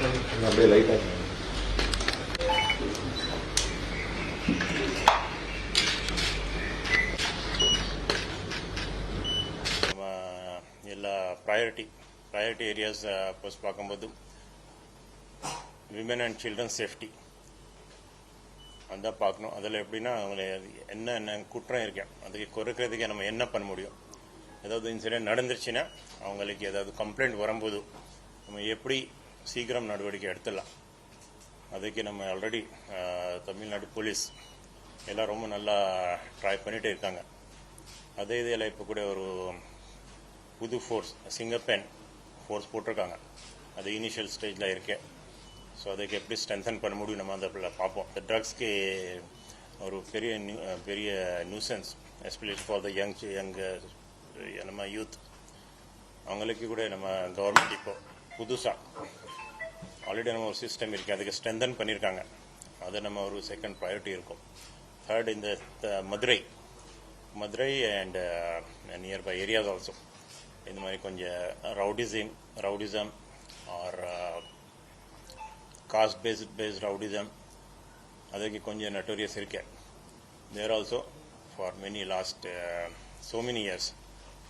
அப்படியே லைட்டாக நம்ம எல்லா ப்ரையாரிட்டி ஏரியாஸ் போஸ்ட் பார்க்கும்போது விமன் அண்ட் சில்ட்ரன் சேஃப்டி அதான் பார்க்கணும். அதில் எப்படின்னா அவங்கள என்ன குற்றம் இருக்கேன் அதுக்கு குறைக்கிறதுக்கு நம்ம என்ன பண்ண முடியும், ஏதாவது இன்சிடென்ட் நடந்துருச்சுன்னா அவங்களுக்கு ஏதாவது கம்ப்ளைண்ட் வரும்போது நம்ம எப்படி சீக்கிரம் நடவடிக்கை எடுத்துடலாம். அதுக்கு நம்ம ஆல்ரெடி தமிழ்நாடு போலீஸ் எல்லாம் ரொம்ப நல்லா ட்ரை பண்ணிகிட்டே இருக்காங்க. அதே இதில் இப்போ கூட ஒரு புது ஃபோர்ஸ் சிங்கப்பெண் ஃபோர்ஸ் போட்டிருக்காங்க. அது இனிஷியல் ஸ்டேஜில் இருக்கேன். ஸோ அதுக்கு எப்படி ஸ்ட்ரென்தன் பண்ண முடியும் நம்ம அந்த பார்ப்போம். இந்த ட்ரக்ஸ்க்கு ஒரு பெரிய nuisance especially for the young நம்ம யூத். அவங்களுக்கு கூட நம்ம கவர்மெண்ட் இப்போ புதுசாக ஆல்ரெடி நம்ம ஒரு சிஸ்டம் இருக்குது, அதுக்கு ஸ்ட்ரென்தன் பண்ணியிருக்காங்க. அது நம்ம ஒரு செகண்ட் ப்ரையாரிட்டி இருக்கும். தேர்ட் இந்த Madurai and nearby areas also இந்த மாதிரி கொஞ்சம் rowdyism or caste based rowdyism அதுக்கு கொஞ்சம் நட்டோரியஸ் இருக்கேன். There also for last so many years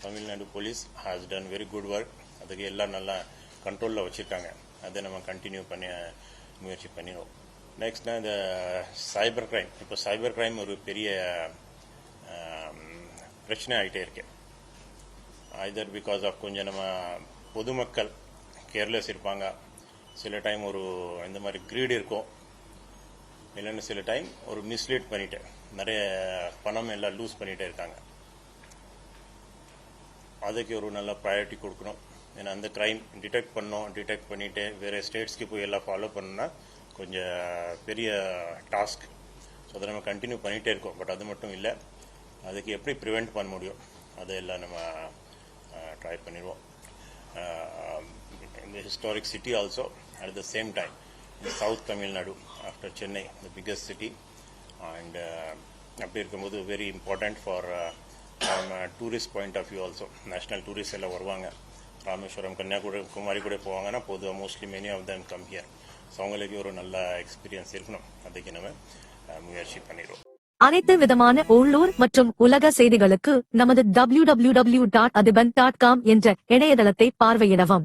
Tamil Nadu police has done very good work. அதுக்கு எல்லாம் நல்லா கண்ட்ரோலில் வச்சுருக்காங்க. அதை நம்ம கண்டினியூ பண்ணி முயற்சி பண்ணிடுவோம். நெக்ஸ்ட்னா இந்த சைபர் கிரைம். இப்போ சைபர் கிரைம் ஒரு பெரிய பிரச்சனை ஆகிட்டே இருக்கு. ஐதர் பிகாஸ் ஆஃப் கொஞ்சம் நம்ம பொதுமக்கள் கேர்லெஸ் இருப்பாங்க, சில டைம் ஒரு இந்த மாதிரி கிரீட் இருக்கும், இல்லைன்னு சில டைம் ஒரு மிஸ்லீட் பண்ணிட்டு நிறைய பணம் எல்லாம் லூஸ் பண்ணிகிட்டே இருக்காங்க. அதுக்கு ஒரு நல்ல ப்ரையாரிட்டி கொடுக்கணும். ஏன்னா அந்த கிரைம் டிடெக்ட் பண்ணிவிட்டு வேறு ஸ்டேட்ஸ்க்கு போய் எல்லாம் ஃபாலோ பண்ணணும்னா கொஞ்சம் பெரிய டாஸ்க். ஸோ அதை நம்ம கண்டினியூ பண்ணிகிட்டே இருக்கோம். பட் அது மட்டும் இல்லை, அதுக்கு எப்படி ப்ரிவெண்ட் பண்ண முடியும் அதையெல்லாம் நம்ம ட்ரை பண்ணிடுவோம். இந்த historic city also at the same time in south Tamil Nadu after Chennai the biggest city. And அப்படி இருக்கும்போது very important for tourist point of view also. National tourist எல்லாம் வருவாங்க. ராமேஸ்வரம் கன்னியாகுமரி கூட போவாங்கன்னா பொதுவாக mostly many of them come here. So அவங்களுக்கு ஒரு நல்ல எக்ஸ்பீரியன்ஸ் இருக்கணும். அதுக்கு நம்ம முயற்சி பண்ணிடுவோம். அனைத்து விதமான உள்ளூர் மற்றும் உலக செய்திகளுக்கு நமது www.adhiban.com என்ற இணையதளத்தை பார்வையிடவும்.